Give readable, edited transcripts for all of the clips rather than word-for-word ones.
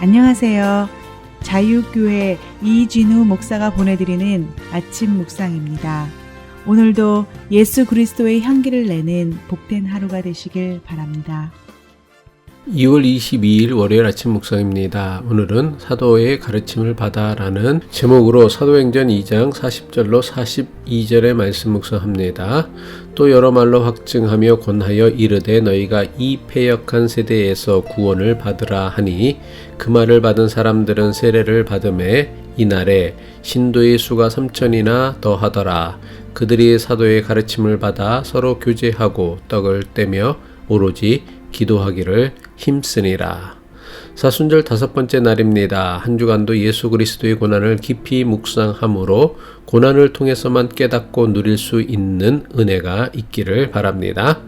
안녕하세요. 자유교회 이진우 목사가 보내드리는 아침 묵상입니다. 오늘도 예수 그리스도의 향기를 내는 복된 하루가 되시길 바랍니다. 2월 22일 월요일 아침 묵상입니다. 오늘은 사도의 가르침을 받아라는 제목으로 사도행전 2장 40절로 42절의 말씀 묵상합니다. 또 여러 말로 확증하며 권하여 이르되 너희가 이 패역한 세대에서 구원을 받으라 하니 그 말을 받은 사람들은 세례를 받음에 이날에 신도의 수가 3,000이나 더하더라. 그들이 사도의 가르침을 받아 서로 교제하고 떡을 떼며 오로지 기도하기를 힘쓰니라. 사순절 5번째 날입니다. 한 주간도 예수 그리스도의 고난을 깊이 묵상함으로 고난을 통해서만 깨닫고 누릴 수 있는 은혜가 있기를 바랍니다.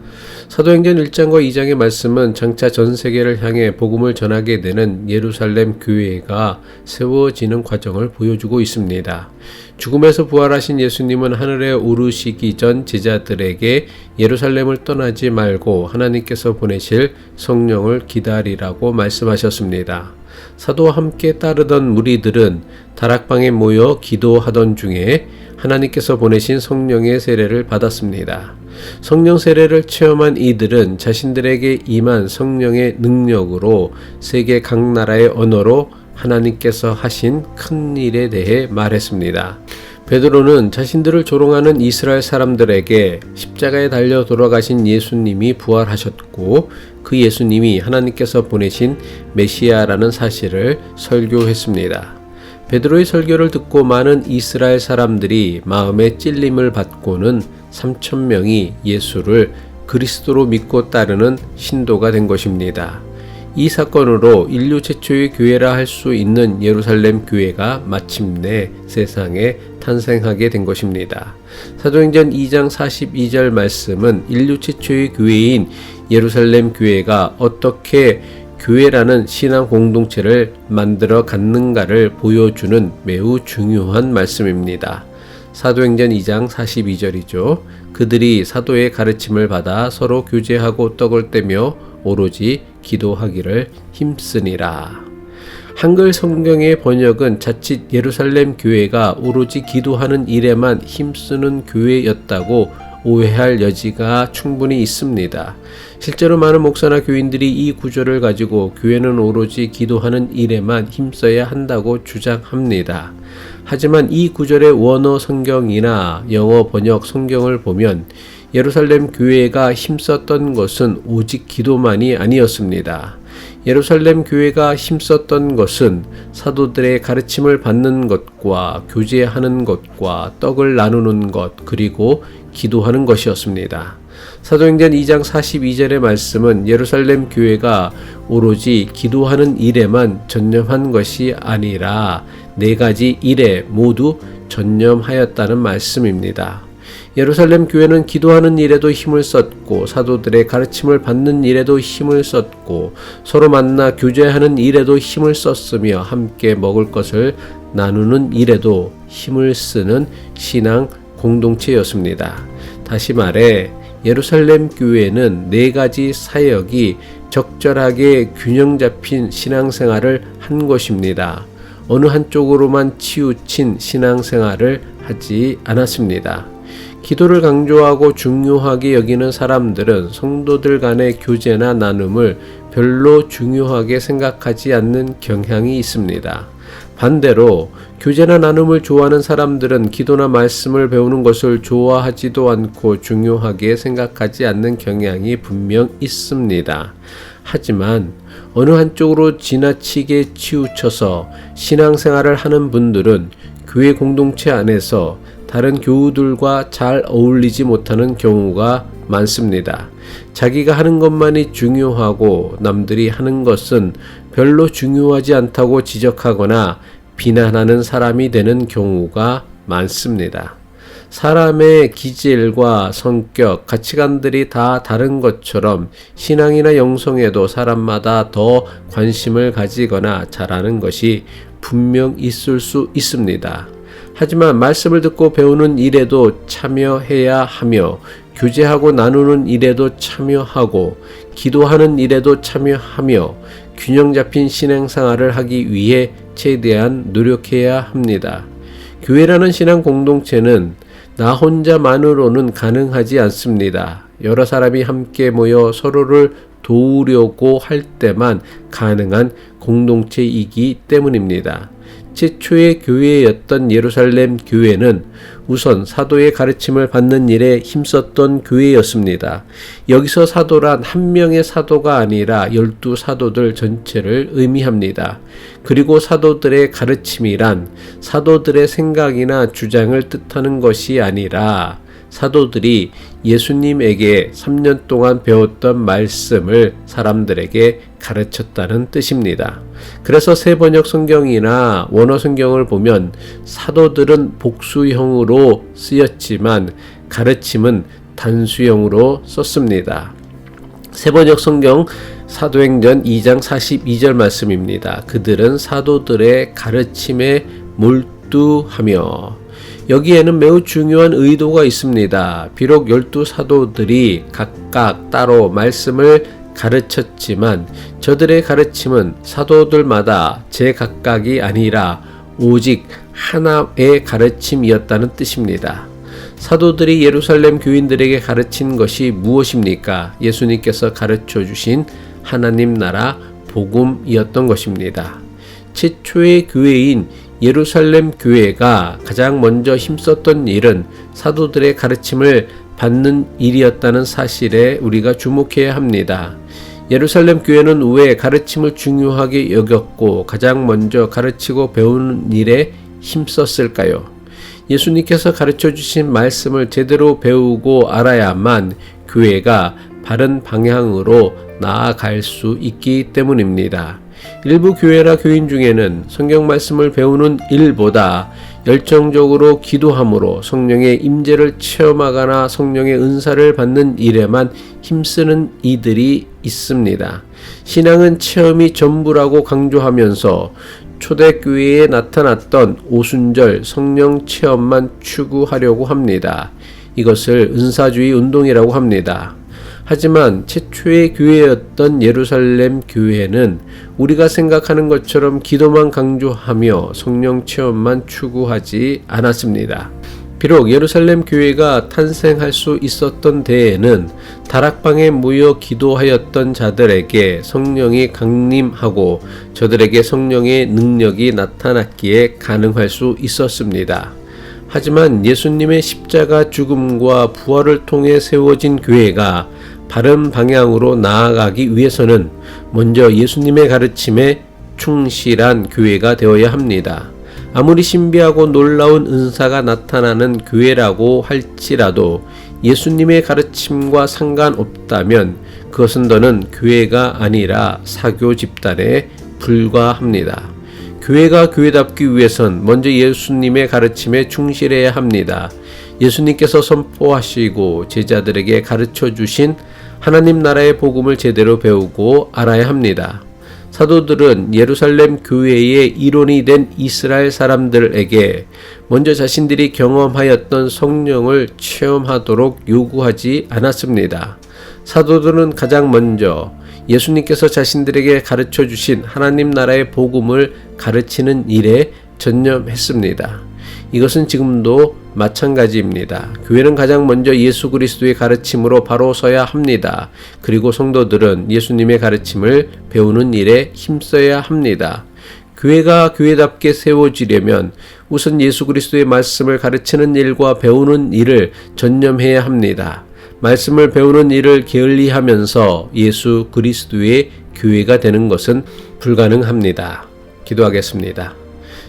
사도행전 1장과 2장의 말씀은 장차 전 세계를 향해 복음을 전하게 되는 예루살렘 교회가 세워지는 과정을 보여주고 있습니다. 죽음에서 부활하신 예수님은 하늘에 오르시기 전 제자들에게 예루살렘을 떠나지 말고 하나님께서 보내실 성령을 기다리라고 말씀하셨습니다. 사도와 함께 따르던 무리들은 다락방에 모여 기도하던 중에 하나님께서 보내신 성령의 세례를 받았습니다. 성령 세례를 체험한 이들은 자신들에게 임한 성령의 능력으로 세계 각 나라의 언어로 하나님께서 하신 큰 일에 대해 말했습니다. 베드로는 자신들을 조롱하는 이스라엘 사람들에게 십자가에 달려 돌아가신 예수님이 부활하셨고 그 예수님이 하나님께서 보내신 메시아라는 사실을 설교했습니다. 베드로의 설교를 듣고 많은 이스라엘 사람들이 마음에 찔림을 받고는 3,000명이 예수를 그리스도로 믿고 따르는 신도가 된 것입니다. 이 사건으로 인류 최초의 교회라 할 수 있는 예루살렘 교회가 마침내 세상에 탄생하게 된 것입니다. 사도행전 2장 42절 말씀은 인류 최초의 교회인 예루살렘 교회가 어떻게 교회라는 신앙 공동체를 만들어 갔는가를 보여주는 매우 중요한 말씀입니다. 사도행전 2장 42절이죠. 그들이 사도의 가르침을 받아 서로 교제하고 떡을 떼며 오로지 기도하기를 힘쓰니라. 한글 성경의 번역은 자칫 예루살렘 교회가 오로지 기도하는 일에만 힘쓰는 교회였다고 오해할 여지가 충분히 있습니다. 실제로 많은 목사나 교인들이 이 구절을 가지고 교회는 오로지 기도하는 일에만 힘써야 한다고 주장합니다. 하지만 이 구절의 원어 성경이나 영어 번역 성경을 보면 예루살렘 교회가 힘썼던 것은 오직 기도만이 아니었습니다. 예루살렘 교회가 힘썼던 것은 사도들의 가르침을 받는 것과 교제하는 것과 떡을 나누는 것 그리고 기도하는 것이었습니다. 사도행전 2장 42절의 말씀은 예루살렘 교회가 오로지 기도하는 일에만 전념한 것이 아니라 4가지 일에 모두 전념하였다는 말씀입니다. 예루살렘 교회는 기도하는 일에도 힘을 썼고 사도들의 가르침을 받는 일에도 힘을 썼고 서로 만나 교제하는 일에도 힘을 썼으며 함께 먹을 것을 나누는 일에도 힘을 쓰는 신앙 공동체였습니다. 다시 말해 예루살렘 교회는 4가지 사역이 적절하게 균형 잡힌 신앙생활을 한 것입니다. 어느 한쪽으로만 치우친 신앙생활을 하지 않았습니다. 기도를 강조하고 중요하게 여기는 사람들은 성도들 간의 교제나 나눔을 별로 중요하게 생각하지 않는 경향이 있습니다. 반대로 교제나 나눔을 좋아하는 사람들은 기도나 말씀을 배우는 것을 좋아하지도 않고 중요하게 생각하지 않는 경향이 분명 있습니다. 하지만 어느 한쪽으로 지나치게 치우쳐서 신앙생활을 하는 분들은 교회 공동체 안에서 다른 교우들과 잘 어울리지 못하는 경우가 많습니다. 자기가 하는 것만이 중요하고 남들이 하는 것은 별로 중요하지 않다고 지적하거나 비난하는 사람이 되는 경우가 많습니다. 사람의 기질과 성격, 가치관들이 다 다른 것처럼 신앙이나 영성에도 사람마다 더 관심을 가지거나 잘하는 것이 분명 있을 수 있습니다. 하지만 말씀을 듣고 배우는 일에도 참여해야 하며 교제하고 나누는 일에도 참여하고 기도하는 일에도 참여하며 균형 잡힌 신앙생활을 하기 위해 최대한 노력해야 합니다. 교회라는 신앙 공동체는 나 혼자만으로는 가능하지 않습니다. 여러 사람이 함께 모여 서로를 도우려고 할 때만 가능한 공동체이기 때문입니다. 최초의 교회였던 예루살렘 교회는 우선 사도의 가르침을 받는 일에 힘썼던 교회였습니다. 여기서 사도란 한 명의 사도가 아니라 12사도들 전체를 의미합니다. 그리고 사도들의 가르침이란 사도들의 생각이나 주장을 뜻하는 것이 아니라 사도들이 예수님에게 3년 동안 배웠던 말씀을 사람들에게 가르쳤다는 뜻입니다. 그래서 세번역 성경이나 원어 성경을 보면 사도들은 복수형으로 쓰였지만 가르침은 단수형으로 썼습니다. 세번역 성경 사도행전 2장 42절 말씀입니다. 그들은 사도들의 가르침에 몰두하며, 여기에는 매우 중요한 의도가 있습니다. 비록 12사도들이 각각 따로 말씀을 가르쳤지만 저들의 가르침은 사도들마다 제각각이 아니라 오직 하나의 가르침이었다는 뜻입니다. 사도들이 예루살렘 교인들에게 가르친 것이 무엇입니까? 예수님께서 가르쳐 주신 하나님 나라 복음이었던 것입니다. 최초의 교회인 예루살렘 교회가 가장 먼저 힘썼던 일은 사도들의 가르침을 받는 일이었다는 사실에 우리가 주목해야 합니다. 예루살렘 교회는 왜 가르침을 중요하게 여겼고 가장 먼저 가르치고 배우는 일에 힘썼을까요? 예수님께서 가르쳐 주신 말씀을 제대로 배우고 알아야만 교회가 바른 방향으로 나아갈 수 있기 때문입니다. 일부 교회나 교인 중에는 성경 말씀을 배우는 일보다 열정적으로 기도함으로 성령의 임재를 체험하거나 성령의 은사를 받는 일에만 힘쓰는 이들이 있습니다. 신앙은 체험이 전부라고 강조하면서 초대교회에 나타났던 오순절 성령 체험만 추구하려고 합니다. 이것을 은사주의 운동이라고 합니다. 하지만 최초의 교회였던 예루살렘 교회는 우리가 생각하는 것처럼 기도만 강조하며 성령 체험만 추구하지 않았습니다. 비록 예루살렘 교회가 탄생할 수 있었던 때에는 다락방에 모여 기도하였던 자들에게 성령이 강림하고 저들에게 성령의 능력이 나타났기에 가능할 수 있었습니다. 하지만 예수님의 십자가 죽음과 부활을 통해 세워진 교회가 바른 방향으로 나아가기 위해서는 먼저 예수님의 가르침에 충실한 교회가 되어야 합니다. 아무리 신비하고 놀라운 은사가 나타나는 교회라고 할지라도 예수님의 가르침과 상관없다면 그것은 더는 교회가 아니라 사교 집단에 불과합니다. 교회가 교회답기 위해선 먼저 예수님의 가르침에 충실해야 합니다. 예수님께서 선포하시고 제자들에게 가르쳐 주신 하나님 나라의 복음을 제대로 배우고 알아야 합니다. 사도들은 예루살렘 교회의 일원이 된 이스라엘 사람들에게 먼저 자신들이 경험하였던 성령을 체험하도록 요구하지 않았습니다. 사도들은 가장 먼저 예수님께서 자신들에게 가르쳐 주신 하나님 나라의 복음을 가르치는 일에 전념했습니다. 이것은 지금도 마찬가지입니다. 교회는 가장 먼저 예수 그리스도의 가르침으로 바로 서야 합니다. 그리고 성도들은 예수님의 가르침을 배우는 일에 힘써야 합니다. 교회가 교회답게 세워지려면 우선 예수 그리스도의 말씀을 가르치는 일과 배우는 일을 전념해야 합니다. 말씀을 배우는 일을 게을리하면서 예수 그리스도의 교회가 되는 것은 불가능합니다. 기도하겠습니다.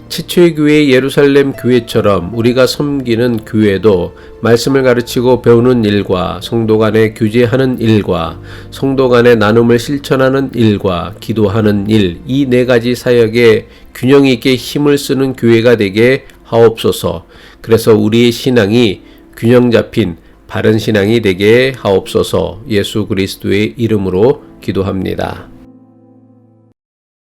최초의 교회 예루살렘 교회처럼 우리가 섬기는 교회도 말씀을 가르치고 배우는 일과 성도 간에 교제하는 일과 성도 간의 나눔을 실천하는 일과 기도하는 일, 이 네 가지 사역에 균형 있게 힘을 쓰는 교회가 되게 하옵소서. 그래서 우리의 신앙이 균형 잡힌 바른 신앙이 되게 하옵소서. 예수 그리스도의 이름으로 기도합니다.